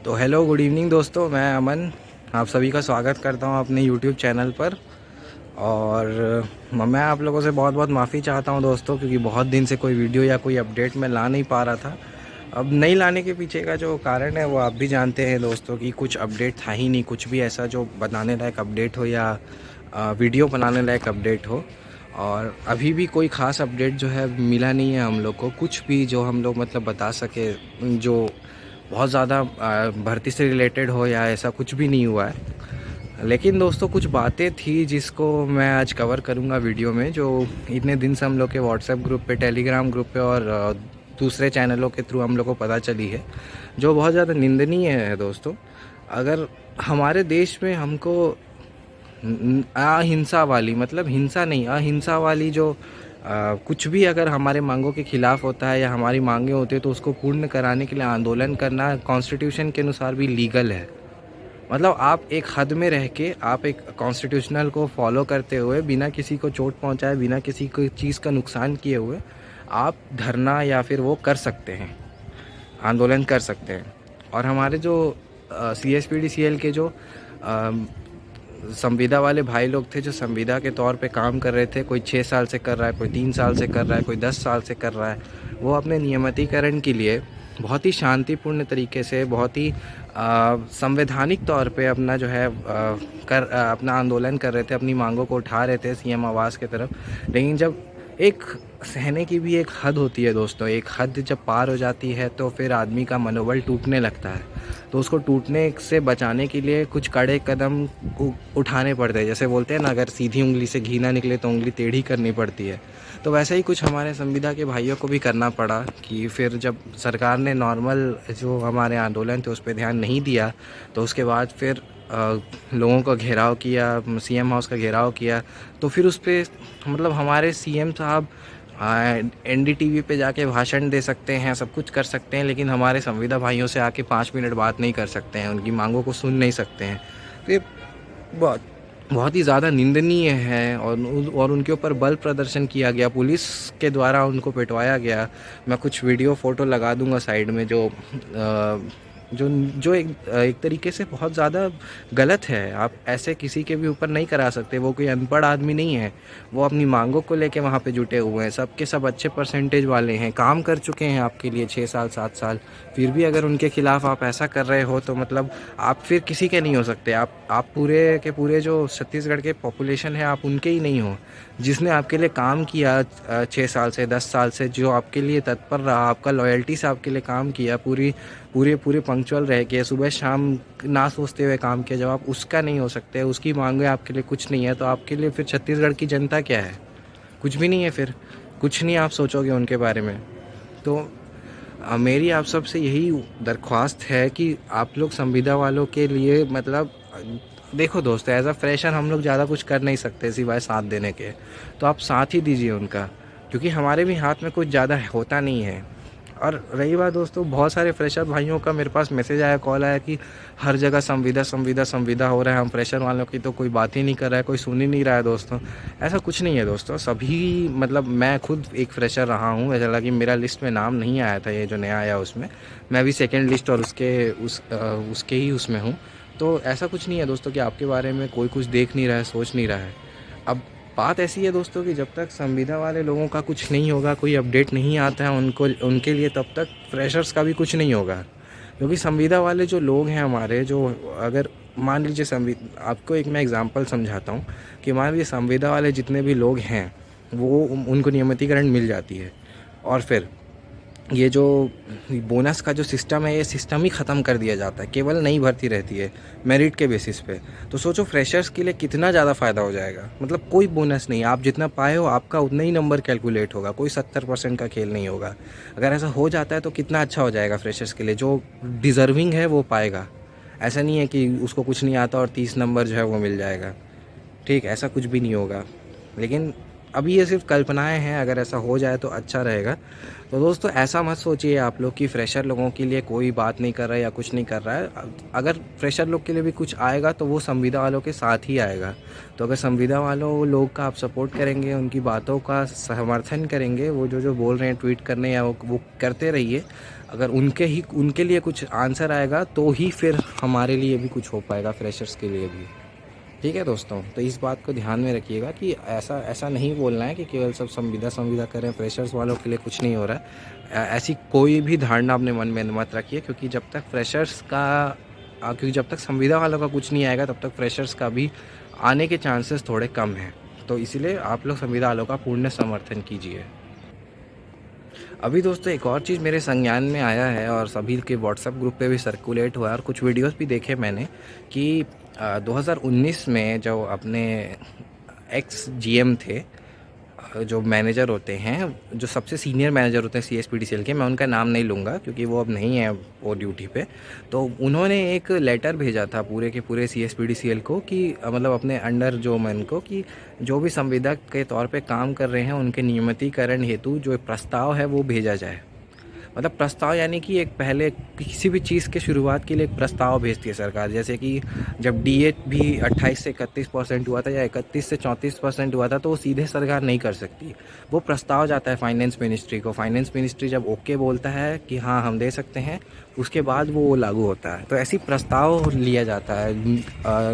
तो hello good evening दोस्तों, मैं अमन आप सभी का स्वागत करता हूं अपने यूट्यूब चैनल पर। और मैं आप लोगों से बहुत बहुत माफ़ी चाहता हूं दोस्तों, क्योंकि बहुत दिन से कोई वीडियो या कोई अपडेट मैं ला नहीं पा रहा था। अब नहीं लाने के पीछे का जो कारण है वो आप भी जानते हैं दोस्तों, कि कुछ अपडेट था ही नहीं, कुछ भी ऐसा जो बनाने लायक अपडेट हो या वीडियो बनाने लायक अपडेट हो। और अभी भी कोई ख़ास अपडेट जो है मिला नहीं है हम लोग को, कुछ भी जो हम लोग मतलब बता सके जो बहुत ज़्यादा भर्ती से रिलेटेड हो या ऐसा कुछ भी नहीं हुआ है। लेकिन दोस्तों कुछ बातें थी जिसको मैं आज कवर करूँगा वीडियो में, जो इतने दिन से हम लोग के व्हाट्सएप ग्रुप पे, टेलीग्राम ग्रुप पे और दूसरे चैनलों के थ्रू हम लोग को पता चली है, जो बहुत ज़्यादा निंदनीय है दोस्तों। अगर हमारे देश में हमको अहिंसा वाली, मतलब हिंसा नहीं, अहिंसा वाली जो कुछ भी अगर हमारे मांगों के खिलाफ होता है या हमारी मांगे होती है तो उसको पूर्ण कराने के लिए आंदोलन करना कॉन्स्टिट्यूशन के अनुसार भी लीगल है। मतलब आप एक हद में रह के, आप एक कॉन्स्टिट्यूशनल को फॉलो करते हुए, बिना किसी को चोट पहुंचाए, बिना किसी को चीज़ का नुकसान किए हुए आप धरना या फिर वो कर सकते हैं, आंदोलन कर सकते हैं। और हमारे जो CSPDCL के जो संविदा वाले भाई लोग थे, जो संविदा के तौर पे काम कर रहे थे, कोई 6 साल से कर रहा है, कोई 3 साल से कर रहा है, कोई 10 साल से कर रहा है, वो अपने नियमितीकरण के लिए बहुत ही शांतिपूर्ण तरीके से, बहुत ही संवैधानिक तौर पे अपना जो है अपना आंदोलन कर रहे थे, अपनी मांगों को उठा रहे थे CM आवास की तरफ। लेकिन जब एक सहने की भी एक हद होती है दोस्तों, एक हद जब पार हो जाती है तो फिर आदमी का मनोबल टूटने लगता है। तो उसको टूटने से बचाने के लिए कुछ कड़े कदम उठाने पड़ते हैं। जैसे बोलते हैं ना, अगर सीधी उंगली से घी ना निकले तो उंगली टेढ़ी करनी पड़ती है। तो वैसे ही कुछ हमारे संविदा के भाइयों को भी करना पड़ा, कि फिर जब सरकार ने नॉर्मल जो हमारे आंदोलन थे उस पर ध्यान नहीं दिया, तो उसके बाद फिर लोगों का घेराव किया, CM हाउस का घेराव किया। तो फिर उस पर मतलब हमारे CM साहब NDTV पे जाके भाषण दे सकते हैं, सब कुछ कर सकते हैं, लेकिन हमारे संविदा भाइयों से आके 5 मिनट बात नहीं कर सकते हैं, उनकी मांगों को सुन नहीं सकते हैं। तो ये बहुत बहुत ही ज़्यादा निंदनीय है। और उनके ऊपर बल प्रदर्शन किया गया, पुलिस के द्वारा उनको पिटवाया गया। मैं कुछ वीडियो फ़ोटो लगा दूंगा साइड में, जो जो एक तरीके से बहुत ज़्यादा गलत है। आप ऐसे किसी के भी ऊपर नहीं करा सकते। वो कोई अनपढ़ आदमी नहीं है, वो अपनी मांगों को लेके वहाँ पे जुटे हुए हैं। सब के सब अच्छे परसेंटेज वाले हैं, काम कर चुके हैं आपके लिए 6 साल 7 साल। फिर भी अगर उनके खिलाफ आप ऐसा कर रहे हो तो मतलब आप फिर किसी के नहीं हो सकते। आप पूरे के पूरे जो छत्तीसगढ़ के पॉपुलेशन है, आप उनके ही नहीं हो। जिसने आपके लिए काम किया 6 साल से 10 साल से, जो आपके लिए तत्पर रहा, आपका लॉयल्टी से आपके लिए काम किया, पूरे पंक्चुअल रह के सुबह शाम ना सोचते हुए काम किया, जब आप उसका नहीं हो सकते, उसकी मांगे आपके लिए कुछ नहीं है, तो आपके लिए फिर छत्तीसगढ़ की जनता क्या है? कुछ भी नहीं है। फिर कुछ नहीं आप सोचोगे उनके बारे में। तो मेरी आप सब से यही दरख्वास्त है कि आप लोग संविदा वालों के लिए मतलब देखो दोस्तों, एज अ फ्रेशर हम लोग ज़्यादा कुछ कर नहीं सकते सिवाय साथ देने के। तो आप साथ ही दीजिए उनका, क्योंकि हमारे भी हाथ में कुछ ज़्यादा होता नहीं है। और रही बात दोस्तों, बहुत सारे फ्रेशर भाइयों का मेरे पास मैसेज आया, कॉल आया कि हर जगह संविदा संविदा संविदा हो रहा है, हम फ्रेशर वालों की तो कोई बात ही नहीं कर रहा है, कोई सुन ही नहीं रहा है। दोस्तों ऐसा कुछ नहीं है दोस्तों। सभी मतलब मैं खुद एक फ्रेशर रहा हूँ, हालांकि मेरा लिस्ट में नाम नहीं आया था, ये जो नया आया उसमें मैं भी सेकेंड लिस्ट और उसके ही उसमें हूँ। तो ऐसा कुछ नहीं है दोस्तों कि आपके बारे में कोई कुछ देख नहीं रहा है, सोच नहीं रहा है। अब बात ऐसी है दोस्तों कि जब तक संविदा वाले लोगों का कुछ नहीं होगा, कोई अपडेट नहीं आता है उनके लिए, तब तक फ्रेशर्स का भी कुछ नहीं होगा। क्योंकि संविदा वाले जो लोग हैं हमारे, जो अगर मान लीजिए आपको एक मैं एग्जांपल समझाता हूँ, कि मान लीजिए संविदा वाले जितने भी लोग हैं वो उनको नियमितीकरण मिल जाती है, और फिर ये जो बोनस का जो सिस्टम है, ये सिस्टम ही ख़त्म कर दिया जाता है, केवल नई भर्ती रहती है मेरिट के बेसिस पे। तो सोचो फ्रेशर्स के लिए कितना ज़्यादा फ़ायदा हो जाएगा। मतलब कोई बोनस नहीं, आप जितना पाए हो आपका उतना ही नंबर कैलकुलेट होगा, कोई 70% का खेल नहीं होगा। अगर ऐसा हो जाता है तो कितना अच्छा हो जाएगा फ्रेशर्स के लिए, जो डिज़र्विंग है वो पाएगा। ऐसा नहीं है कि उसको कुछ नहीं आता और 30 नंबर जो है वो मिल जाएगा। ठीक, ऐसा कुछ भी नहीं होगा। लेकिन अभी ये सिर्फ कल्पनाएं हैं, अगर ऐसा हो जाए तो अच्छा रहेगा। तो दोस्तों ऐसा मत सोचिए आप लोग कि फ्रेशर लोगों के लिए कोई बात नहीं कर रहा है या कुछ नहीं कर रहा है। अगर फ्रेशर लोग के लिए भी कुछ आएगा तो वो संविदा वालों के साथ ही आएगा। तो अगर संविदा वालों लोग का आप सपोर्ट करेंगे, उनकी बातों का समर्थन करेंगे, वो जो जो बोल रहे हैं ट्वीट करने या वो करते रहिए। अगर उनके लिए कुछ आंसर आएगा तो ही फिर हमारे लिए भी कुछ हो पाएगा, फ्रेशर्स के लिए भी। ठीक है दोस्तों, तो इस बात को ध्यान में रखिएगा कि ऐसा नहीं बोलना है कि केवल सब संविदा करें, फ्रेशर्स वालों के लिए कुछ नहीं हो रहा है। ऐसी कोई भी धारणा अपने मन में मत रखिए, क्योंकि जब तक संविदा वालों का कुछ नहीं आएगा तब तक फ्रेशर्स का भी आने के चांसेस थोड़े कम हैं। तो इसीलिए आप लोग संविदा वालों का पूर्ण समर्थन कीजिए। अभी दोस्तों एक और चीज़ मेरे संज्ञान में आया है और सभी के व्हाट्सएप ग्रुप पे भी सर्कुलेट हुआ है और कुछ वीडियोस भी देखे मैंने कि 2019 में जो अपने एक्स जीएम थे, जो मैनेजर होते हैं, जो सबसे सीनियर मैनेजर होते हैं CSPDCL के, मैं उनका नाम नहीं लूँगा क्योंकि वो अब नहीं है वो ड्यूटी पे। तो उन्होंने एक लेटर भेजा था पूरे के पूरे CSPDCL को कि मतलब अपने अंडर जो मैन को, कि जो भी संविदा के तौर पे काम कर रहे हैं उनके नियमितीकरण हेतु जो प्रस्ताव है वो भेजा जाए। मतलब प्रस्ताव यानी कि एक पहले किसी भी चीज़ के शुरुआत के लिए एक प्रस्ताव भेजती है सरकार। जैसे कि जब DA भी 28 से 31% हुआ था या 31 से 34% हुआ था, तो वो सीधे सरकार नहीं कर सकती, वो प्रस्ताव जाता है फाइनेंस मिनिस्ट्री को। फाइनेंस मिनिस्ट्री जब ओके बोलता है कि हाँ हम दे सकते हैं, उसके बाद वो लागू होता है। तो ऐसी प्रस्ताव लिया जाता है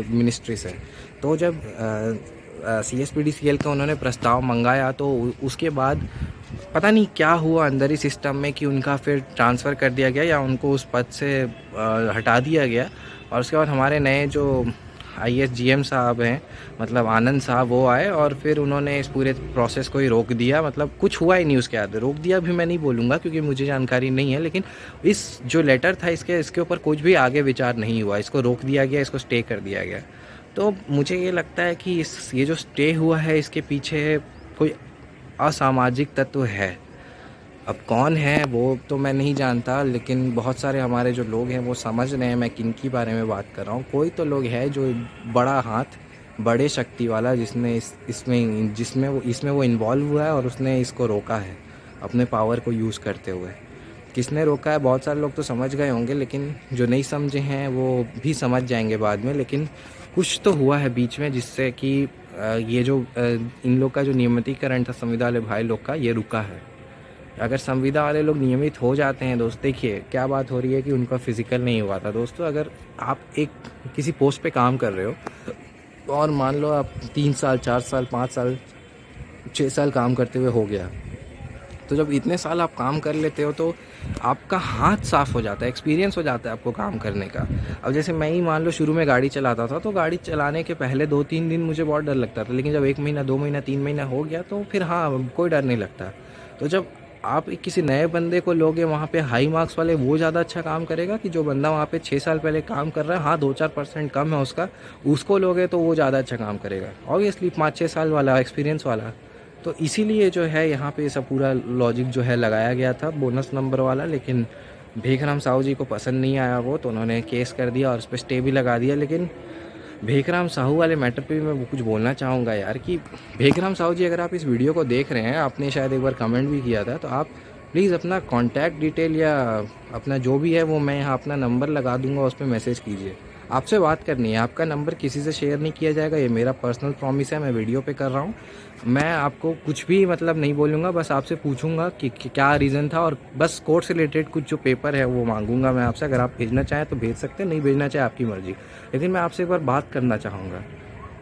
मिनिस्ट्री से। तो जब CSPDCL का उन्होंने प्रस्ताव मंगाया तो उसके बाद पता नहीं क्या हुआ अंदर ही सिस्टम में कि उनका फिर ट्रांसफ़र कर दिया गया या उनको उस पद से हटा दिया गया। और उसके बाद हमारे नए जो IAS GM साहब हैं, मतलब आनंद साहब, वो आए और फिर उन्होंने इस पूरे प्रोसेस को ही रोक दिया। मतलब कुछ हुआ ही नहीं उसके बाद। रोक दिया भी मैं नहीं बोलूँगा क्योंकि मुझे जानकारी नहीं है, लेकिन इस जो लेटर था इसके ऊपर कुछ भी आगे विचार नहीं हुआ। इसको रोक दिया गया, इसको स्टे कर दिया गया। तो मुझे ये लगता है कि ये जो स्टे हुआ है इसके पीछे कोई असामाजिक तत्व है। अब कौन है वो तो मैं नहीं जानता, लेकिन बहुत सारे हमारे जो लोग हैं वो समझ रहे हैं मैं किन की बारे में बात कर रहा हूँ। कोई तो लोग है जो बड़ा हाथ, बड़े शक्ति वाला, जिसमें वो इन्वॉल्व हुआ है और उसने इसको रोका है अपने पावर को यूज़ करते हुए। किसने रोका है बहुत सारे लोग तो समझ गए होंगे, लेकिन जो नहीं समझे हैं वो भी समझ जाएंगे बाद में। लेकिन कुछ तो हुआ है बीच में जिससे कि ये जो इन लोग का जो नियमितीकरण था संविदा वाले भाई लोग का, ये रुका है। अगर संविदा वाले लोग नियमित हो जाते हैं दोस्त, देखिए क्या बात हो रही है कि उनका फिज़िकल नहीं हुआ था। दोस्तों अगर आप एक किसी पोस्ट पे काम कर रहे हो और मान लो आप 3 साल 4 साल 5 साल 6 साल काम करते हुए हो गया, तो जब इतने साल आप काम कर लेते हो तो आपका हाथ साफ़ हो जाता है, एक्सपीरियंस हो जाता है आपको काम करने का। अब जैसे मैं ही मान लो शुरू में गाड़ी चलाता था, तो गाड़ी चलाने के पहले 2-3 दिन मुझे बहुत डर लगता था, लेकिन जब 1 महीना 2 महीना 3 महीना हो गया तो फिर हाँ कोई डर नहीं लगता। तो जब आप किसी नए बंदे को लोगे वहाँ पे हाई मार्क्स वाले, वो ज़्यादा अच्छा काम करेगा कि जो बंदा वहाँ पे 6 साल पहले काम कर रहा है, हाँ 2-4% कम है उसको लोगे तो वो ज़्यादा अच्छा काम करेगा ऑब्वियसली 5-6 साल वाला एक्सपीरियंस वाला। तो इसीलिए जो है यहाँ पे सब पूरा लॉजिक जो है लगाया गया था बोनस नंबर वाला। लेकिन भेखराम साहू जी को पसंद नहीं आया वो, तो उन्होंने केस कर दिया और उस पर स्टे भी लगा दिया। लेकिन भेखराम साहू वाले मैटर पे भी मैं कुछ बोलना चाहूँगा यार, कि भेखराम साहू जी अगर आप इस वीडियो को देख रहे हैं, आपने शायद एक बार कमेंट भी किया था, तो आप प्लीज़ अपना कॉन्टैक्ट डिटेल या अपना जो भी है वो मैं यहाँ अपना नंबर लगा दूँगा, उस पर मैसेज कीजिए। आपसे बात करनी है, आपका नंबर किसी से शेयर नहीं किया जाएगा, ये मेरा पर्सनल प्रॉमिस है, मैं वीडियो पे कर रहा हूँ। मैं आपको कुछ भी मतलब नहीं बोलूँगा, बस आपसे पूछूंगा कि क्या रीज़न था, और बस कोर्ट से रिलेटेड कुछ जो पेपर है वो मांगूंगा मैं आपसे। अगर आप भेजना चाहें तो भेज सकते हैं, नहीं भेजना चाहे आपकी मर्ज़ी। लेकिन मैं आपसे एक बार बात करना चाहूँगा,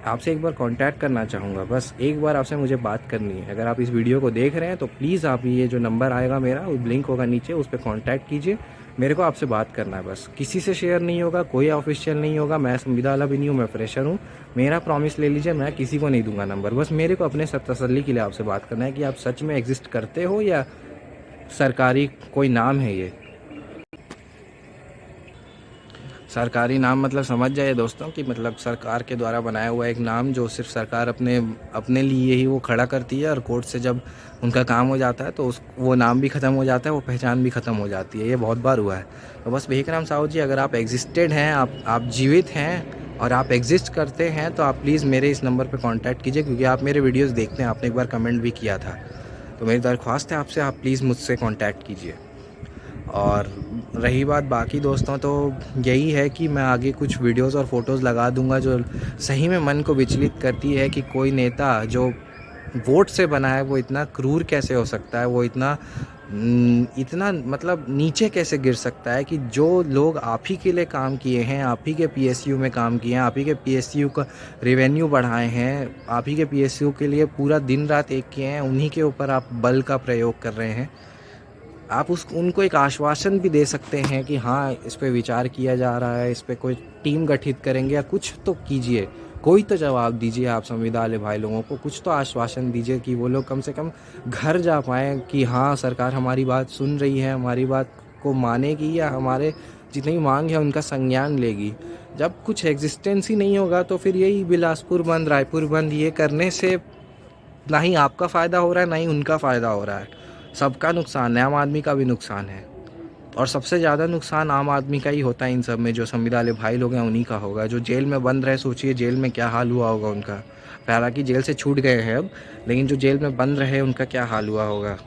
आपसे एक बार कांटेक्ट करना चाहूँगा, बस एक बार आपसे मुझे बात करनी है। अगर आप इस वीडियो को देख रहे हैं तो प्लीज़ आप ये जो नंबर आएगा मेरा, वो लिंक होगा नीचे, उस पर कांटेक्ट कीजिए। मेरे को आपसे बात करना है, बस किसी से शेयर नहीं होगा, कोई ऑफिशियल नहीं होगा। मैं संविदा वाला भी नहीं हूँ, मैं फ्रेशर हूँ। मेरा प्रॉमिस ले लीजिए, मैं किसी को नहीं दूंगा नंबर। बस मेरे को अपने तसल्ली के लिए आपसे बात करना है कि आप सच में एग्जिस्ट करते हो या सरकारी कोई नाम है ये। सरकारी नाम मतलब समझ जाइए दोस्तों कि मतलब सरकार के द्वारा बनाया हुआ एक नाम, जो सिर्फ सरकार अपने लिए ही वो खड़ा करती है, और कोर्ट से जब उनका काम हो जाता है तो वो नाम भी ख़त्म हो जाता है, वो पहचान भी ख़त्म हो जाती है। ये बहुत बार हुआ है। तो बस भेखराम साहू जी, अगर आप एग्जिस्टेड हैं, आप जीवित हैं और आप एग्जिस्ट करते हैं तो आप प्लीज़ मेरे इस नंबर पे कांटेक्ट कीजिए, क्योंकि आप मेरे वीडियोस देखते हैं, आपने एक बार कमेंट भी किया था। तो मेरी दरख्वास्त है आपसे, आप प्लीज़ मुझसे कांटेक्ट कीजिए। और रही बात बाकी दोस्तों, तो यही है कि मैं आगे कुछ वीडियोस और फ़ोटोज़ लगा दूंगा जो सही में मन को विचलित करती है कि कोई नेता जो वोट से बना है वो इतना क्रूर कैसे हो सकता है, वो इतना मतलब नीचे कैसे गिर सकता है कि जो लोग आप ही के लिए काम किए हैं, आप ही के पीएसयू में काम किए हैं, आप ही के पीएसयू का रेवेन्यू बढ़ाए हैं, आप ही के पीएसयू के लिए पूरा दिन रात एक किए हैं, उन्हीं के ऊपर आप बल का प्रयोग कर रहे हैं। आप उनको एक आश्वासन भी दे सकते हैं कि हाँ, इस पे विचार किया जा रहा है, इस पे कोई टीम गठित करेंगे या कुछ तो कीजिए, कोई तो जवाब दीजिए। आप संविदा वाले भाई लोगों को कुछ तो आश्वासन दीजिए कि वो लोग कम से कम घर जा पाएँ कि हाँ, सरकार हमारी बात सुन रही है, हमारी बात को मानेगी या हमारे जितनी मांग है उनका संज्ञान लेगी। जब कुछ एग्जिस्टेंस ही नहीं होगा तो फिर यही बिलासपुर बंद, रायपुर बंद ये करने से ना ही आपका फ़ायदा हो रहा है, ना ही उनका फ़ायदा हो रहा है। सबका नुकसान है, आम आदमी का भी नुकसान है। और सबसे ज़्यादा नुकसान आम आदमी का ही होता है इन सब में। जो संविदा वाले भाई लोग हैं उन्हीं का होगा। जो जेल में बंद रहे, सोचिए जेल में क्या हाल हुआ होगा उनका। हालांकि जेल से छूट गए हैं अब, लेकिन जो जेल में बंद रहे उनका क्या हाल हुआ होगा।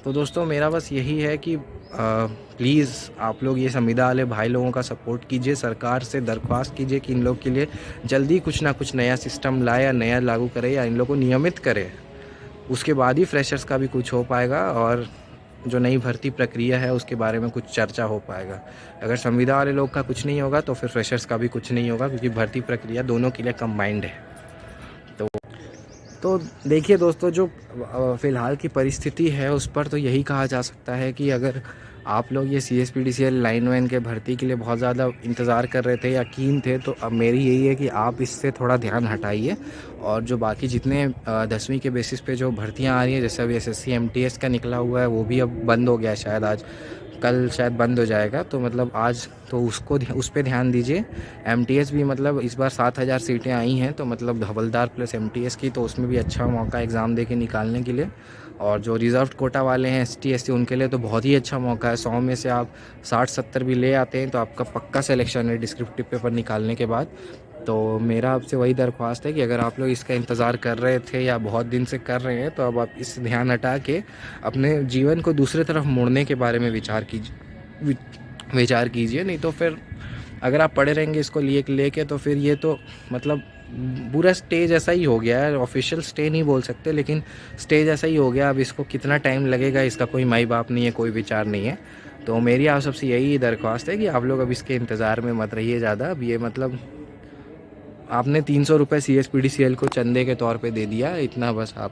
तो दोस्तों मेरा बस यही है कि प्लीज़ आप लोग ये संविदा वाले भाई लोगों का सपोर्ट कीजिए, सरकार से दरख्वास्त कीजिए कि इन लोग के लिए जल्दी कुछ ना कुछ नया सिस्टम लाए या नया लागू करे या इन लोग को नियमित करे। उसके बाद ही फ्रेशर्स का भी कुछ हो पाएगा और जो नई भर्ती प्रक्रिया है उसके बारे में कुछ चर्चा हो पाएगा। अगर संविदा वाले लोग का कुछ नहीं होगा तो फिर फ्रेशर्स का भी कुछ नहीं होगा, क्योंकि भर्ती प्रक्रिया दोनों के लिए कंबाइंड है। तो देखिए दोस्तों, जो फ़िलहाल की परिस्थिति है उस पर तो यही कहा जा सकता है कि अगर आप लोग ये CSPDCL लाइनमैन के भर्ती के लिए बहुत ज़्यादा इंतज़ार कर रहे थे या कीन थे, तो अब मेरी यही है कि आप इससे थोड़ा ध्यान हटाइए। और जो बाकी जितने 10वीं के बेसिस पे जो भर्तियां आ रही हैं, जैसे अभी SSC MTS का निकला हुआ है, वो भी अब बंद हो गया, शायद आज कल शायद बंद हो जाएगा। तो मतलब आज तो उस पर ध्यान दीजिए। MTS भी मतलब इस बार 7,000 सीटें आई हैं, तो मतलब हवलदार प्लस MTS की, तो उसमें भी अच्छा मौका एग्ज़ाम दे के निकालने के लिए। और जो रिज़र्व कोटा वाले हैं ST SC, उनके लिए तो बहुत ही अच्छा मौका है। 100 में से आप 60-70 भी ले आते हैं तो आपका पक्का सिलेक्शन है डिस्क्रिप्टिव पेपर निकालने के बाद। तो मेरा आपसे वही दरख्वास्त है कि अगर आप लोग इसका इंतज़ार कर रहे थे या बहुत दिन से कर रहे हैं, तो अब आप इस ध्यान हटा के अपने जीवन को दूसरे तरफ मोड़ने के बारे में विचार कीजिए। नहीं तो फिर अगर आप पढ़े रहेंगे इसको लेके तो फिर ये तो मतलब पूरा स्टेज ऐसा ही हो गया है। ऑफिशियल स्टे नहीं बोल सकते, लेकिन स्टेज ऐसा ही हो गया। अब इसको कितना टाइम लगेगा इसका कोई माई बाप नहीं है, कोई विचार नहीं है। तो मेरी आप सबसे यही दरख्वास्त है कि आप लोग अब इसके इंतज़ार में मत रहिए ज़्यादा। अब ये मतलब आपने 300 रुपये CSPDCL को चंदे के तौर पे दे दिया, इतना बस आप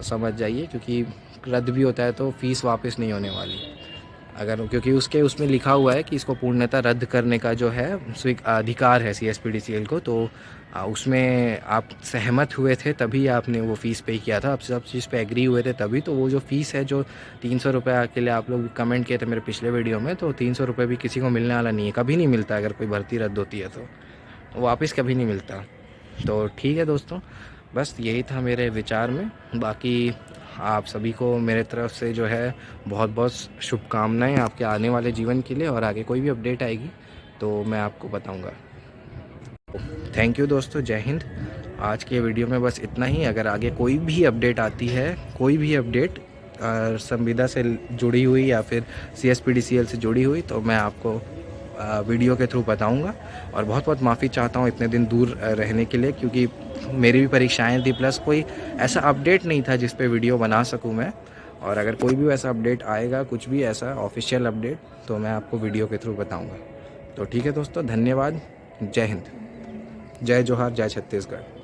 समझ जाइए, क्योंकि रद्द भी होता है तो फ़ीस वापस नहीं होने वाली। अगर क्योंकि उसमें लिखा हुआ है कि इसको पूर्णतः रद्द करने का जो है अधिकार है CSPDCL को, तो उसमें आप सहमत हुए थे तभी आपने वो फ़ीस पे किया था। आप सब चीज़ पे एग्री हुए थे तभी, तो वो जो फ़ीस है जो 300 रुपये के लिए आप लोग कमेंट किए थे मेरे पिछले वीडियो में, तो 300 रुपये भी किसी को मिलने वाला नहीं है, कभी नहीं मिलता। अगर कोई भर्ती रद्द होती है तो वापस कभी नहीं मिलता। तो ठीक है दोस्तों, बस यही था मेरे विचार में। बाकी आप सभी को मेरे तरफ से जो है बहुत बहुत शुभकामनाएं आपके आने वाले जीवन के लिए। और आगे कोई भी अपडेट आएगी तो मैं आपको बताऊंगा। थैंक यू दोस्तों, जय हिंद। आज के वीडियो में बस इतना ही। अगर आगे कोई भी अपडेट आती है, कोई भी अपडेट संविदा से जुड़ी हुई या फिर CSPDCL से जुड़ी हुई, तो मैं आपको वीडियो के थ्रू बताऊंगा। और बहुत बहुत माफ़ी चाहता हूं इतने दिन दूर रहने के लिए, क्योंकि मेरी भी परीक्षाएं थी, प्लस कोई ऐसा अपडेट नहीं था जिस पे वीडियो बना सकूं मैं। और अगर कोई भी ऐसा अपडेट आएगा, कुछ भी ऐसा ऑफिशियल अपडेट, तो मैं आपको वीडियो के थ्रू बताऊंगा। तो ठीक है दोस्तों, धन्यवाद, जय हिंद, जय जोहार, जय छत्तीसगढ़।